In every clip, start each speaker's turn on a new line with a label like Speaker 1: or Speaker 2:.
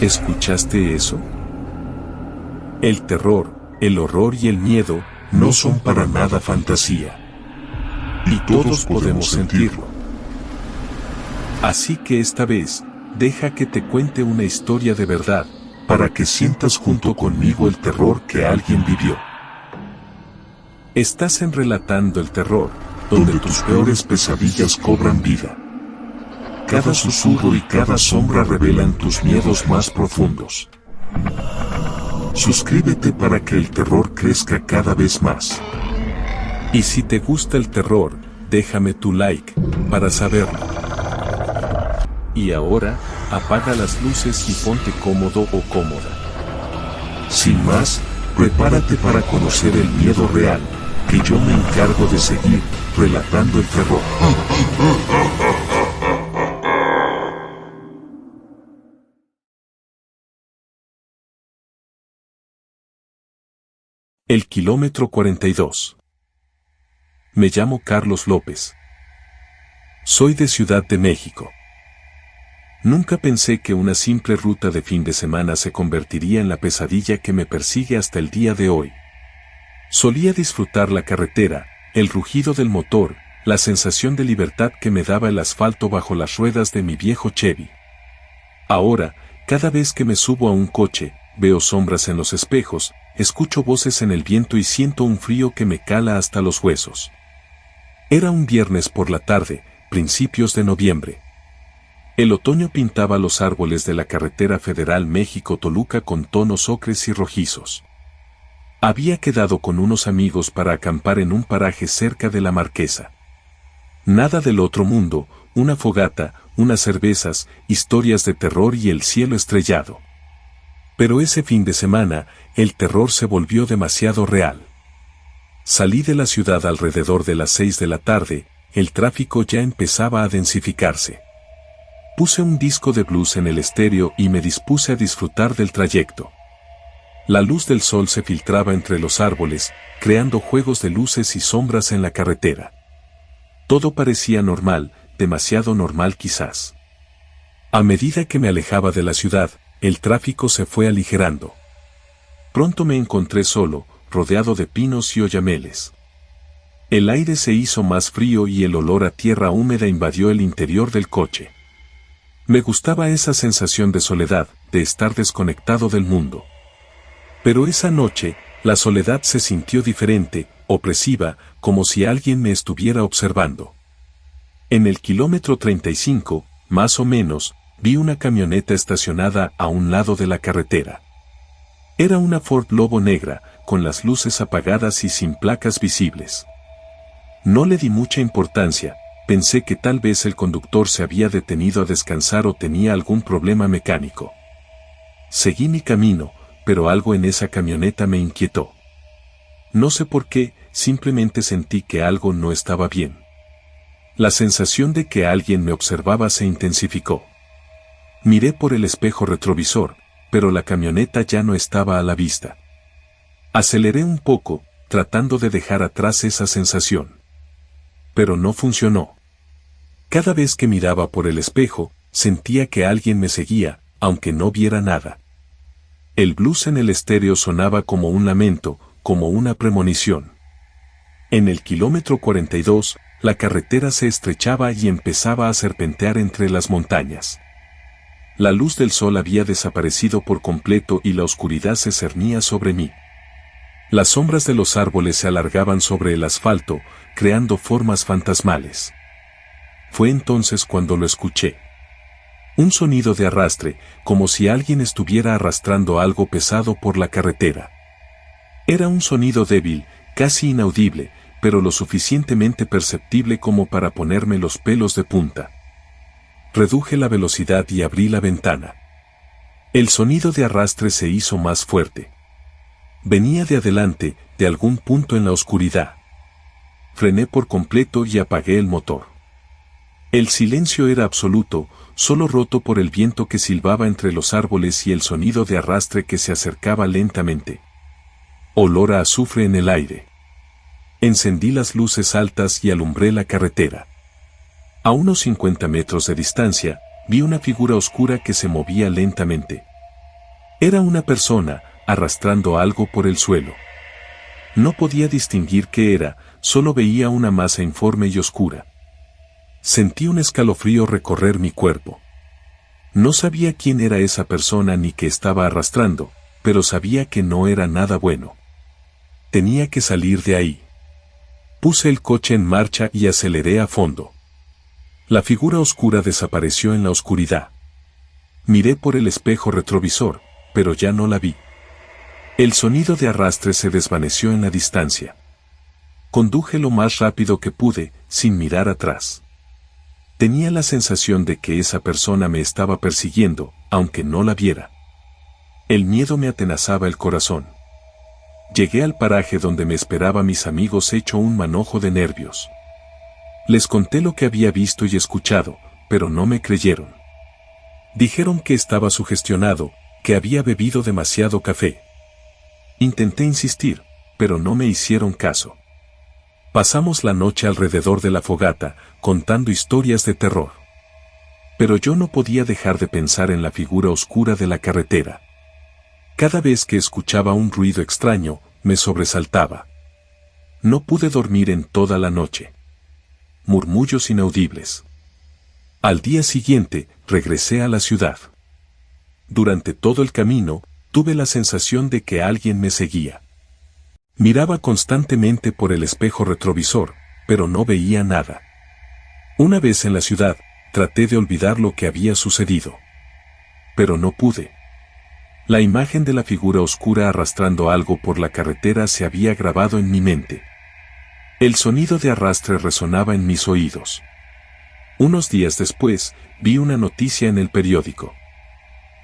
Speaker 1: ¿Escuchaste eso? El terror, el horror y el miedo no son para nada fantasía. Y todos podemos sentirlo. Así que esta vez, deja que te cuente una historia de verdad, para que sientas junto conmigo el terror que alguien vivió. Estás en Relatando el Terror, donde tus peores pesadillas cobran vida. Cada susurro y cada sombra revelan tus miedos más profundos. Suscríbete para que el terror crezca cada vez más. Y si te gusta el terror, déjame tu like, para saberlo. Y ahora, apaga las luces y ponte cómodo o cómoda. Sin más, prepárate para conocer el miedo real, que yo me encargo de seguir, relatando el terror. El kilómetro 42. Me llamo Carlos López. Soy de Ciudad de México. Nunca pensé que una simple ruta de fin de semana se convertiría en la pesadilla que me persigue hasta el día de hoy. Solía disfrutar la carretera, el rugido del motor, la sensación de libertad que me daba el asfalto bajo las ruedas de mi viejo Chevy. Ahora, cada vez que me subo a un coche, veo sombras en los espejos, escucho voces en el viento y siento un frío que me cala hasta los huesos. Era un viernes por la tarde, principios de noviembre. El otoño pintaba los árboles de la carretera federal México-Toluca con tonos ocres y rojizos. Había quedado con unos amigos para acampar en un paraje cerca de la Marquesa. Nada del otro mundo, una fogata, unas cervezas, historias de terror y el cielo estrellado. Pero ese fin de semana, el terror se volvió demasiado real. Salí de la ciudad alrededor de las 6 de la tarde, el tráfico ya empezaba a densificarse. Puse un disco de blues en el estéreo y me dispuse a disfrutar del trayecto. La luz del sol se filtraba entre los árboles, creando juegos de luces y sombras en la carretera. Todo parecía normal, demasiado normal quizás. A medida que me alejaba de la ciudad, el tráfico se fue aligerando. Pronto me encontré solo, rodeado de pinos y oyameles. El aire se hizo más frío y el olor a tierra húmeda invadió el interior del coche. Me gustaba esa sensación de soledad, de estar desconectado del mundo. Pero esa noche, la soledad se sintió diferente, opresiva, como si alguien me estuviera observando. En el kilómetro 35, más o menos, vi una camioneta estacionada a un lado de la carretera. Era una Ford Lobo negra, con las luces apagadas y sin placas visibles. No le di mucha importancia, pensé que tal vez el conductor se había detenido a descansar o tenía algún problema mecánico. Seguí mi camino, pero algo en esa camioneta me inquietó. No sé por qué, simplemente sentí que algo no estaba bien. La sensación de que alguien me observaba se intensificó. Miré por el espejo retrovisor, pero la camioneta ya no estaba a la vista. Aceleré un poco, tratando de dejar atrás esa sensación. Pero no funcionó. Cada vez que miraba por el espejo, sentía que alguien me seguía, aunque no viera nada. El blues en el estéreo sonaba como un lamento, como una premonición. En el kilómetro 42, la carretera se estrechaba y empezaba a serpentear entre las montañas. La luz del sol había desaparecido por completo y la oscuridad se cernía sobre mí. Las sombras de los árboles se alargaban sobre el asfalto, creando formas fantasmales. Fue entonces cuando lo escuché. Un sonido de arrastre, como si alguien estuviera arrastrando algo pesado por la carretera. Era un sonido débil, casi inaudible, pero lo suficientemente perceptible como para ponerme los pelos de punta. Reduje la velocidad y abrí la ventana. El sonido de arrastre se hizo más fuerte. Venía de adelante, de algún punto en la oscuridad. Frené por completo y apagué el motor. El silencio era absoluto, solo roto por el viento que silbaba entre los árboles y el sonido de arrastre que se acercaba lentamente. Olor a azufre en el aire. Encendí las luces altas y alumbré la carretera. A unos 50 metros de distancia, vi una figura oscura que se movía lentamente. Era una persona, arrastrando algo por el suelo. No podía distinguir qué era, solo veía una masa informe y oscura. Sentí un escalofrío recorrer mi cuerpo. No sabía quién era esa persona ni qué estaba arrastrando, pero sabía que no era nada bueno. Tenía que salir de ahí. Puse el coche en marcha y aceleré a fondo. La figura oscura desapareció en la oscuridad. Miré por el espejo retrovisor, pero ya no la vi. El sonido de arrastre se desvaneció en la distancia. Conduje lo más rápido que pude, sin mirar atrás. Tenía la sensación de que esa persona me estaba persiguiendo, aunque no la viera. El miedo me atenazaba el corazón. Llegué al paraje donde me esperaban mis amigos hecho un manojo de nervios. Les conté lo que había visto y escuchado, pero no me creyeron. Dijeron que estaba sugestionado, que había bebido demasiado café. Intenté insistir, pero no me hicieron caso. Pasamos la noche alrededor de la fogata, contando historias de terror. Pero yo no podía dejar de pensar en la figura oscura de la carretera. Cada vez que escuchaba un ruido extraño, me sobresaltaba. No pude dormir en toda la noche. Murmullos inaudibles. Al día siguiente, regresé a la ciudad. Durante todo el camino, tuve la sensación de que alguien me seguía. Miraba constantemente por el espejo retrovisor, pero no veía nada. Una vez en la ciudad, traté de olvidar lo que había sucedido. Pero no pude. La imagen de la figura oscura arrastrando algo por la carretera se había grabado en mi mente. El sonido de arrastre resonaba en mis oídos. Unos días después, vi una noticia en el periódico.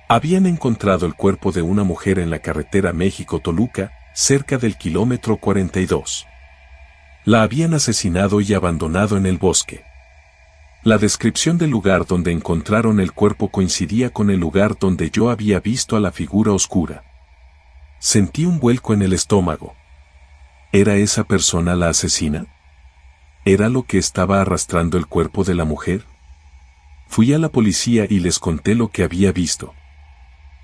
Speaker 1: Habían encontrado el cuerpo de una mujer en la carretera México-Toluca, cerca del kilómetro 42. La habían asesinado y abandonado en el bosque. La descripción del lugar donde encontraron el cuerpo coincidía con el lugar donde yo había visto a la figura oscura. Sentí un vuelco en el estómago. ¿Era esa persona la asesina? ¿Era lo que estaba arrastrando el cuerpo de la mujer? Fui a la policía y les conté lo que había visto.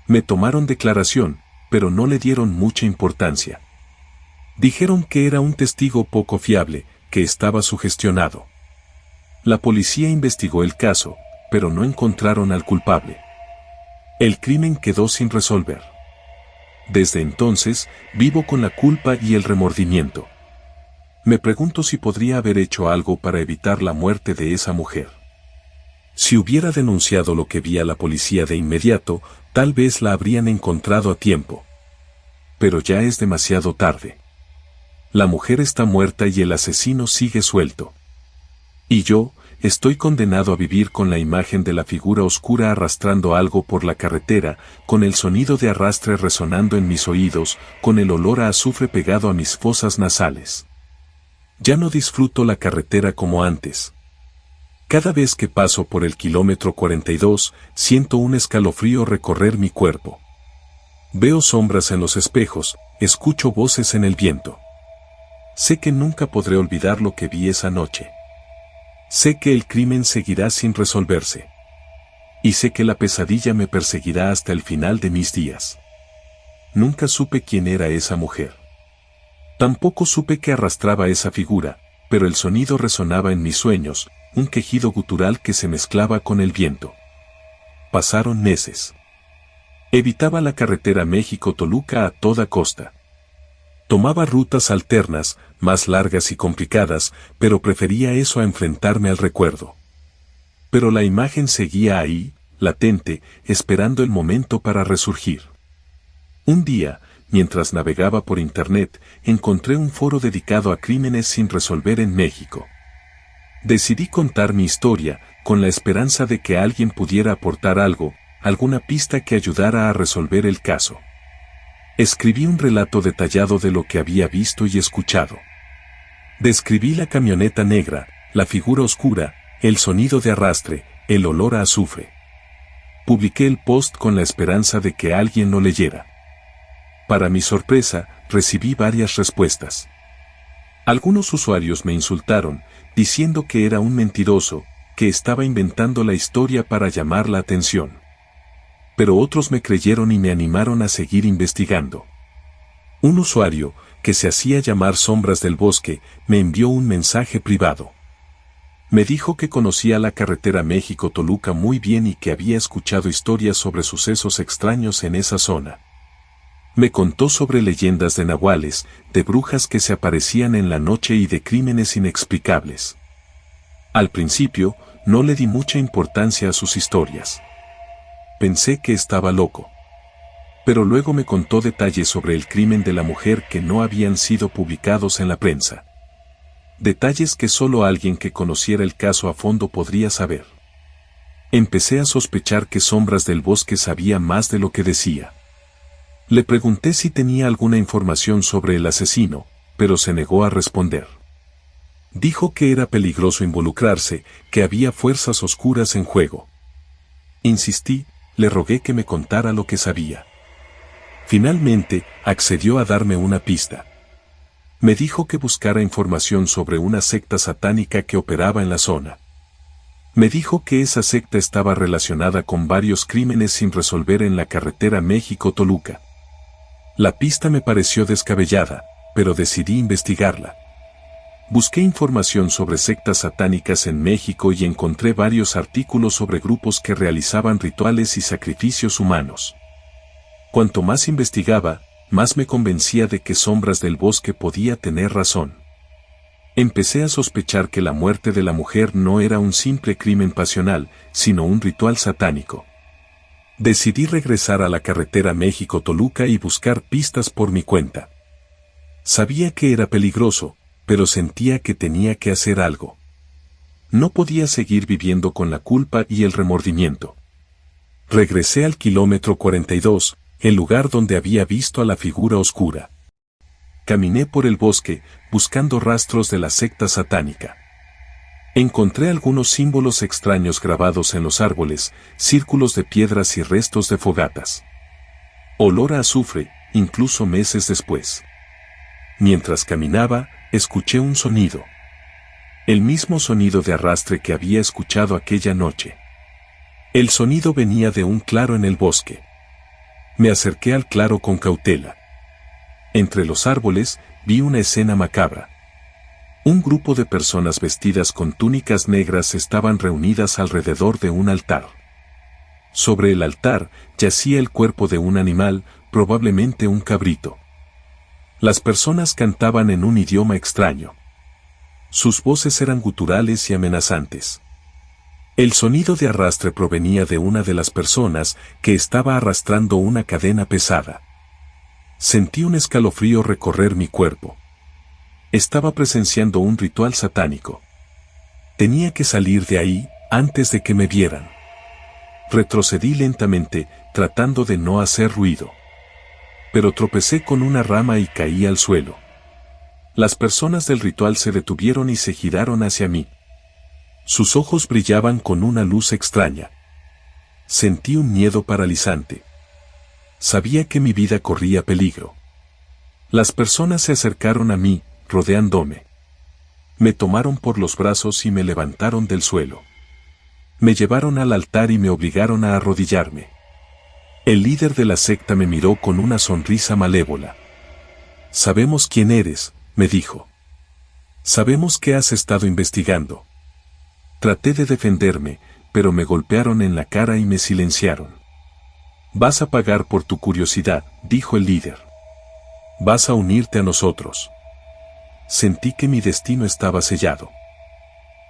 Speaker 1: Me tomaron declaración, pero no le dieron mucha importancia. Dijeron que era un testigo poco fiable, que estaba sugestionado. La policía investigó el caso, pero no encontraron al culpable. El crimen quedó sin resolver. Desde entonces, vivo con la culpa y el remordimiento. Me pregunto si podría haber hecho algo para evitar la muerte de esa mujer. Si hubiera denunciado lo que vi a la policía de inmediato, tal vez la habrían encontrado a tiempo. Pero ya es demasiado tarde. La mujer está muerta y el asesino sigue suelto. Y yo, estoy condenado a vivir con la imagen de la figura oscura arrastrando algo por la carretera, con el sonido de arrastre resonando en mis oídos, con el olor a azufre pegado a mis fosas nasales. Ya no disfruto la carretera como antes. Cada vez que paso por el kilómetro 42, siento un escalofrío recorrer mi cuerpo. Veo sombras en los espejos, escucho voces en el viento. Sé que nunca podré olvidar lo que vi esa noche. Sé que el crimen seguirá sin resolverse. Y sé que la pesadilla me perseguirá hasta el final de mis días. Nunca supe quién era esa mujer. Tampoco supe que arrastraba esa figura, pero el sonido resonaba en mis sueños, un quejido gutural que se mezclaba con el viento. Pasaron meses. Evitaba la carretera México-Toluca a toda costa. Tomaba rutas alternas, más largas y complicadas, pero prefería eso a enfrentarme al recuerdo. Pero la imagen seguía ahí, latente, esperando el momento para resurgir. Un día, mientras navegaba por internet, encontré un foro dedicado a crímenes sin resolver en México. Decidí contar mi historia, con la esperanza de que alguien pudiera aportar algo, alguna pista que ayudara a resolver el caso. Escribí un relato detallado de lo que había visto y escuchado. Describí la camioneta negra, la figura oscura, el sonido de arrastre, el olor a azufre. Publiqué el post con la esperanza de que alguien lo leyera. Para mi sorpresa, recibí varias respuestas. Algunos usuarios me insultaron, diciendo que era un mentiroso, que estaba inventando la historia para llamar la atención. Pero otros me creyeron y me animaron a seguir investigando. Un usuario, que se hacía llamar Sombras del Bosque, me envió un mensaje privado. Me dijo que conocía la carretera México-Toluca muy bien y que había escuchado historias sobre sucesos extraños en esa zona. Me contó sobre leyendas de nahuales, de brujas que se aparecían en la noche y de crímenes inexplicables. Al principio, no le di mucha importancia a sus historias. Pensé que estaba loco. Pero luego me contó detalles sobre el crimen de la mujer que no habían sido publicados en la prensa. Detalles que solo alguien que conociera el caso a fondo podría saber. Empecé a sospechar que Sombras del Bosque sabía más de lo que decía. Le pregunté si tenía alguna información sobre el asesino, pero se negó a responder. Dijo que era peligroso involucrarse, que había fuerzas oscuras en juego. Insistí, le rogué que me contara lo que sabía. Finalmente, accedió a darme una pista. Me dijo que buscara información sobre una secta satánica que operaba en la zona. Me dijo que esa secta estaba relacionada con varios crímenes sin resolver en la carretera México-Toluca. La pista me pareció descabellada, pero decidí investigarla. Busqué información sobre sectas satánicas en México y encontré varios artículos sobre grupos que realizaban rituales y sacrificios humanos. Cuanto más investigaba, más me convencía de que Sombras del Bosque podía tener razón. Empecé a sospechar que la muerte de la mujer no era un simple crimen pasional, sino un ritual satánico. Decidí regresar a la carretera México-Toluca y buscar pistas por mi cuenta. Sabía que era peligroso, pero sentía que tenía que hacer algo. No podía seguir viviendo con la culpa y el remordimiento. Regresé al kilómetro 42, el lugar donde había visto a la figura oscura. Caminé por el bosque, buscando rastros de la secta satánica. Encontré algunos símbolos extraños grabados en los árboles, círculos de piedras y restos de fogatas. Olor a azufre, incluso meses después. Mientras caminaba, escuché un sonido. El mismo sonido de arrastre que había escuchado aquella noche. El sonido venía de un claro en el bosque. Me acerqué al claro con cautela. Entre los árboles, vi una escena macabra. Un grupo de personas vestidas con túnicas negras estaban reunidas alrededor de un altar. Sobre el altar, yacía el cuerpo de un animal, probablemente un cabrito. Las personas cantaban en un idioma extraño. Sus voces eran guturales y amenazantes. El sonido de arrastre provenía de una de las personas que estaba arrastrando una cadena pesada. Sentí un escalofrío recorrer mi cuerpo. Estaba presenciando un ritual satánico. Tenía que salir de ahí antes de que me vieran. Retrocedí lentamente, tratando de no hacer ruido. Pero tropecé con una rama y caí al suelo. Las personas del ritual se detuvieron y se giraron hacia mí. Sus ojos brillaban con una luz extraña. Sentí un miedo paralizante. Sabía que mi vida corría peligro. Las personas se acercaron a mí, rodeándome. Me tomaron por los brazos y me levantaron del suelo. Me llevaron al altar y me obligaron a arrodillarme. El líder de la secta me miró con una sonrisa malévola. «Sabemos quién eres», me dijo. «Sabemos que has estado investigando». Traté de defenderme, pero me golpearon en la cara y me silenciaron. «Vas a pagar por tu curiosidad», dijo el líder. «Vas a unirte a nosotros». Sentí que mi destino estaba sellado.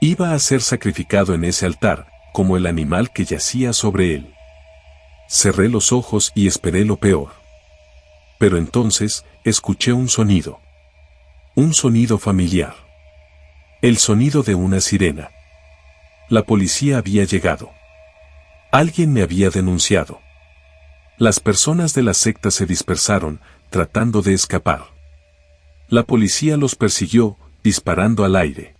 Speaker 1: Iba a ser sacrificado en ese altar, como el animal que yacía sobre él. Cerré los ojos y esperé lo peor. Pero entonces, escuché un sonido. Un sonido familiar. El sonido de una sirena. La policía había llegado. Alguien me había denunciado. Las personas de la secta se dispersaron, tratando de escapar. La policía los persiguió, disparando al aire.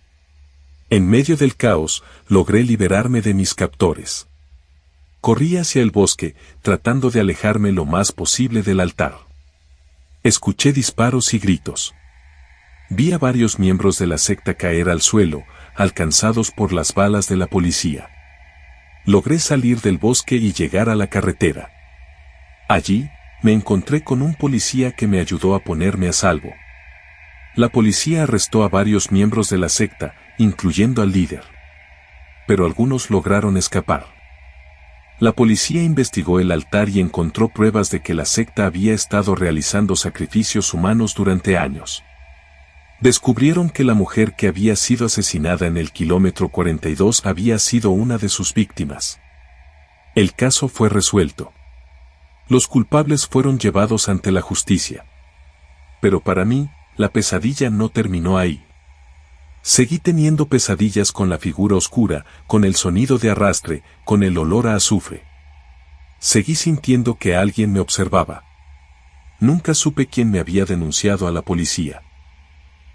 Speaker 1: En medio del caos, logré liberarme de mis captores. Corrí hacia el bosque, tratando de alejarme lo más posible del altar. Escuché disparos y gritos. Vi a varios miembros de la secta caer al suelo, alcanzados por las balas de la policía. Logré salir del bosque y llegar a la carretera. Allí, me encontré con un policía que me ayudó a ponerme a salvo. La policía arrestó a varios miembros de la secta, incluyendo al líder. Pero algunos lograron escapar. La policía investigó el altar y encontró pruebas de que la secta había estado realizando sacrificios humanos durante años. Descubrieron que la mujer que había sido asesinada en el kilómetro 42 había sido una de sus víctimas. El caso fue resuelto. Los culpables fueron llevados ante la justicia. Pero para mí, la pesadilla no terminó ahí. Seguí teniendo pesadillas con la figura oscura, con el sonido de arrastre, con el olor a azufre. Seguí sintiendo que alguien me observaba. Nunca supe quién me había denunciado a la policía.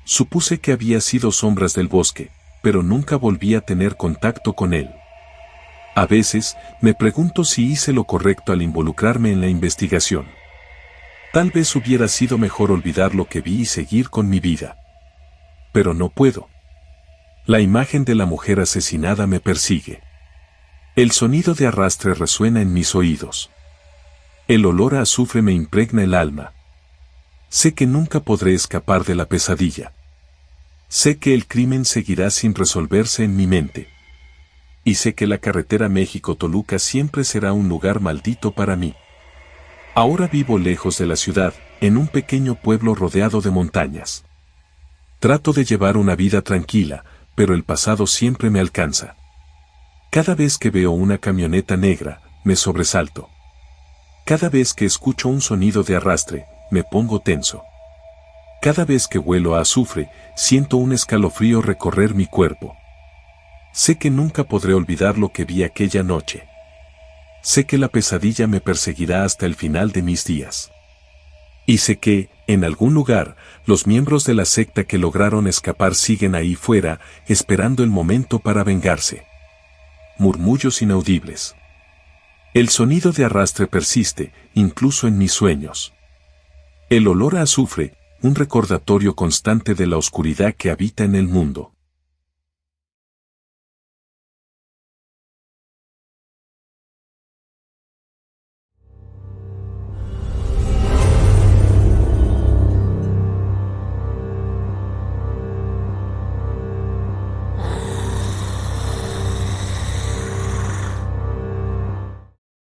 Speaker 1: Supuse que había sido Sombras del Bosque, pero nunca volví a tener contacto con él. A veces, me pregunto si hice lo correcto al involucrarme en la investigación. Tal vez hubiera sido mejor olvidar lo que vi y seguir con mi vida. Pero no puedo. La imagen de la mujer asesinada me persigue. El sonido de arrastre resuena en mis oídos. El olor a azufre me impregna el alma. Sé que nunca podré escapar de la pesadilla. Sé que el crimen seguirá sin resolverse en mi mente. Y sé que la carretera México-Toluca siempre será un lugar maldito para mí. Ahora vivo lejos de la ciudad, en un pequeño pueblo rodeado de montañas. Trato de llevar una vida tranquila, pero el pasado siempre me alcanza. Cada vez que veo una camioneta negra, me sobresalto. Cada vez que escucho un sonido de arrastre, me pongo tenso. Cada vez que huelo a azufre, siento un escalofrío recorrer mi cuerpo. Sé que nunca podré olvidar lo que vi aquella noche. Sé que la pesadilla me perseguirá hasta el final de mis días. Y sé que, en algún lugar, los miembros de la secta que lograron escapar siguen ahí fuera, esperando el momento para vengarse. Murmullos inaudibles. El sonido de arrastre persiste, incluso en mis sueños. El olor a azufre, un recordatorio constante de la oscuridad que habita en el mundo.